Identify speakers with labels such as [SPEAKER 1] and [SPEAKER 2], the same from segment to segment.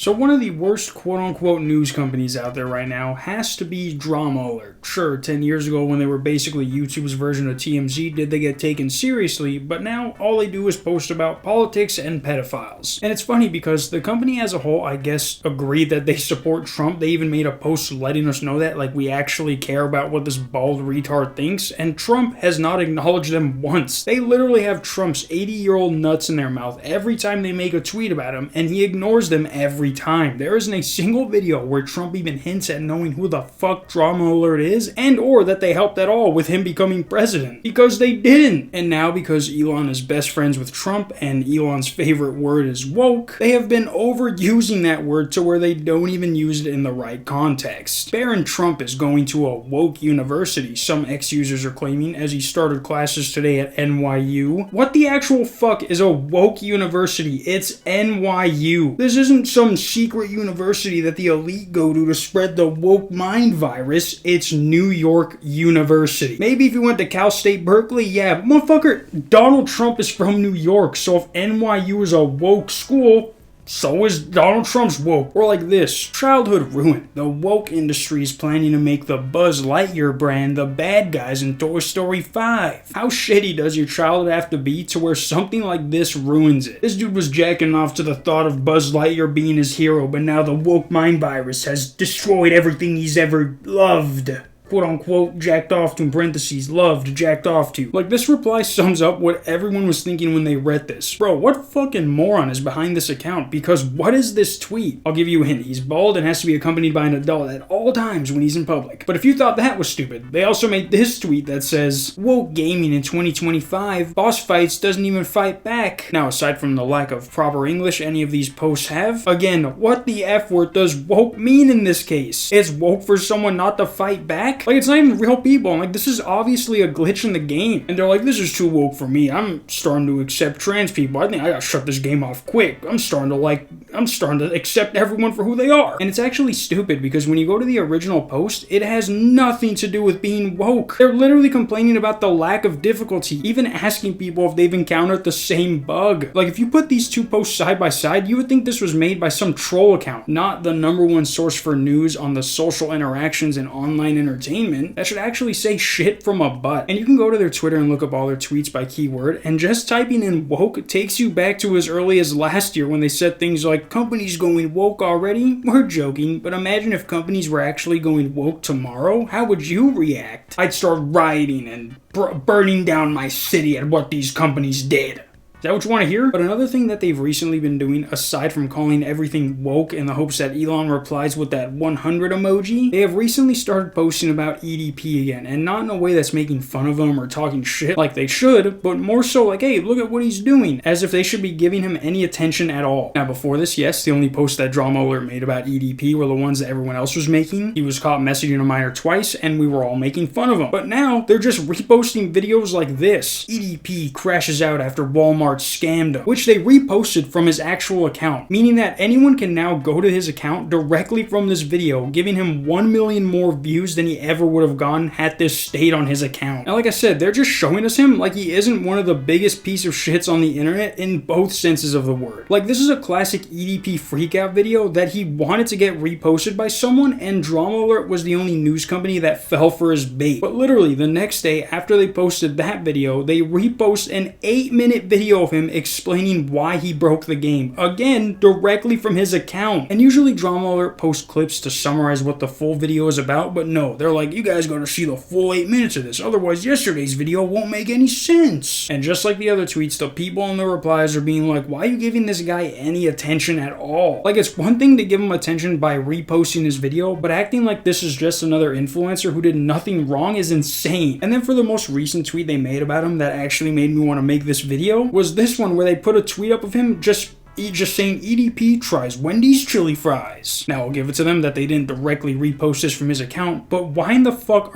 [SPEAKER 1] So one of the worst quote-unquote news companies out there right now has to be Drama Alert. Sure, 10 years ago when they were basically YouTube's version of TMZ did they get taken seriously, but now all they do is post about politics and pedophiles. And it's funny because the company as a whole, I guess, agreed that they support Trump. They even made a post letting us know that, like, we actually care about what this bald retard thinks, and Trump has not acknowledged them once. They literally have Trump's 80-year-old nuts in their mouth every time they make a tweet about him, and he ignores them every time. There isn't a single video where Trump even hints at knowing who the fuck Drama Alert is, and or that they helped at all with him becoming president. Because they didn't. And now because Elon is best friends with Trump and Elon's favorite word is woke, they have been overusing that word to where they don't even use it in the right context. Barron Trump is going to a woke university, some ex-users are claiming, as he started classes today at NYU. What the actual fuck is a woke university? It's NYU. This isn't some secret university that the elite go to spread the woke mind virus. It's New York University. Maybe if you went to Cal State Berkeley, yeah, but motherfucker, Donald Trump is from New York, so if NYU is a woke school, so is Donald Trump's woke. Or like this, childhood ruin. The woke industry is planning to make the Buzz Lightyear brand the bad guys in Toy Story 5. How shitty does your childhood have to be to where something like this ruins it? This dude was jacking off to the thought of Buzz Lightyear being his hero, but now the woke mind virus has destroyed everything he's ever loved. Quote unquote, jacked off to, in parentheses, loved, jacked off to. Like, this reply sums up what everyone was thinking when they read this. Bro, what fucking moron is behind this account? Because what is this tweet? I'll give you a hint. He's bald and has to be accompanied by an adult at all times when he's in public. But if you thought that was stupid, they also made this tweet that says, woke gaming in 2025, boss fights doesn't even fight back. Now, aside from the lack of proper English any of these posts have, again, what the F word does woke mean in this case? It's woke for someone not to fight back? Like, it's not even real people. I'm like, this is obviously a glitch in the game. And they're like, this is too woke for me. I'm starting to accept trans people. I think I gotta shut this game off quick. I'm starting to accept everyone for who they are. And it's actually stupid because when you go to the original post, it has nothing to do with being woke. They're literally complaining about the lack of difficulty, even asking people if they've encountered the same bug. Like, if you put these two posts side by side, you would think this was made by some troll account, not the #1 source for news on the social interactions and online entertainment that should actually say shit from a butt. And you can go to their Twitter and look up all their tweets by keyword, and just typing in woke takes you back to as early as last year when they said things like, companies going woke already? We're joking, but imagine if companies were actually going woke tomorrow. How would you react? I'd start rioting and burning down my city at what these companies did. Is that what you want to hear? But another thing that they've recently been doing, aside from calling everything woke in the hopes that Elon replies with that 100 emoji, they have recently started posting about EDP again, and not in a way that's making fun of him or talking shit like they should, but more so like, hey, look at what he's doing, as if they should be giving him any attention at all. Now before this, yes, the only posts that Drama Alert made about EDP were the ones that everyone else was making. He was caught messaging a minor twice, and we were all making fun of him. But now, they're just reposting videos like this. EDP crashes out after Walmart scammed him, which they reposted from his actual account, meaning that anyone can now go to his account directly from this video, giving him 1 million more views than he ever would have gotten had this stayed on his account. Now, like I said, they're just showing us him like he isn't one of the biggest piece of shits on the internet in both senses of the word. Like, this is a classic EDP freakout video that he wanted to get reposted by someone, and Drama Alert was the only news company that fell for his bait. But literally, the next day after they posted that video, they repost an 8-minute video of him explaining why he broke the game. Again, directly from his account. And usually Drama Alert posts clips to summarize what the full video is about, but no, they're like, you guys gotta see the full 8 minutes of this, otherwise yesterday's video won't make any sense. And just like the other tweets, the people in the replies are being like, why are you giving this guy any attention at all? Like, it's one thing to give him attention by reposting his video, but acting like this is just another influencer who did nothing wrong is insane. And then for the most recent tweet they made about him that actually made me want to make this video was this one where they put a tweet up of him just saying EDP tries Wendy's chili fries. Now, I'll give it to them that they didn't directly repost this from his account, but why in the fuck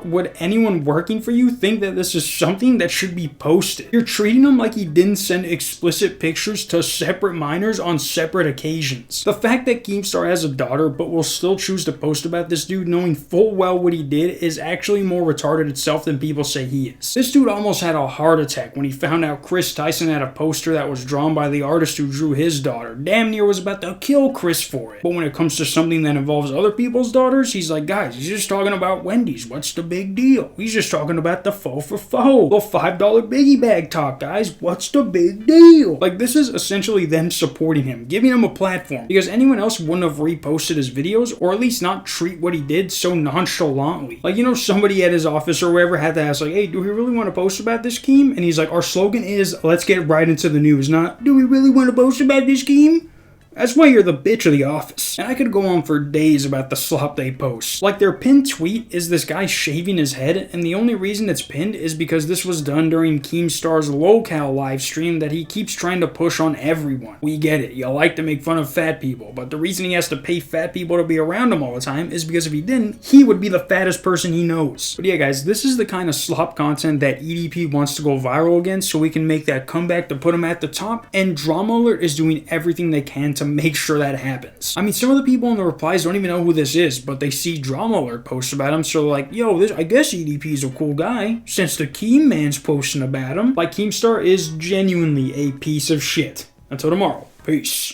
[SPEAKER 1] would anyone working for you think that this is something that should be posted? You're treating him like he didn't send explicit pictures to separate minors on separate occasions. The fact that Keemstar has a daughter but will still choose to post about this dude knowing full well what he did is actually more retarded itself than people say he is. This dude almost had a heart attack when he found out Chris Tyson had a poster that was drawn on by the artist who drew his daughter. Damn near was about to kill Chris for it. But when it comes to something that involves other people's daughters, he's like, guys, he's just talking about Wendy's. What's the big deal? He's just talking about the faux for faux. The $5 biggie bag talk, guys. What's the big deal? Like, this is essentially them supporting him, giving him a platform. Because anyone else wouldn't have reposted his videos, or at least not treat what he did so nonchalantly. Like, you know, somebody at his office or wherever had to ask, like, hey, do we really want to post about this, Keem? And he's like, our slogan is, let's get right into the news, not, do we really want to post about this, Keem? That's why you're the bitch of the office. And I could go on for days about the slop they post. Like, their pinned tweet is this guy shaving his head, and the only reason it's pinned is because this was done during Keemstar's locale live stream that he keeps trying to push on everyone. We get it, you like to make fun of fat people, but the reason he has to pay fat people to be around him all the time is because if he didn't, he would be the fattest person he knows. But yeah, guys, this is the kind of slop content that EDP wants to go viral against, so we can make that comeback to put him at the top, and Drama Alert is doing everything they can to make sure that happens. I mean, some of the people in the replies don't even know who this is, but they see Drama Alert post about him, so they're like, yo, I guess EDP's a cool guy, since the Keem man's posting about him. Like, Keemstar is genuinely a piece of shit. Until tomorrow, peace.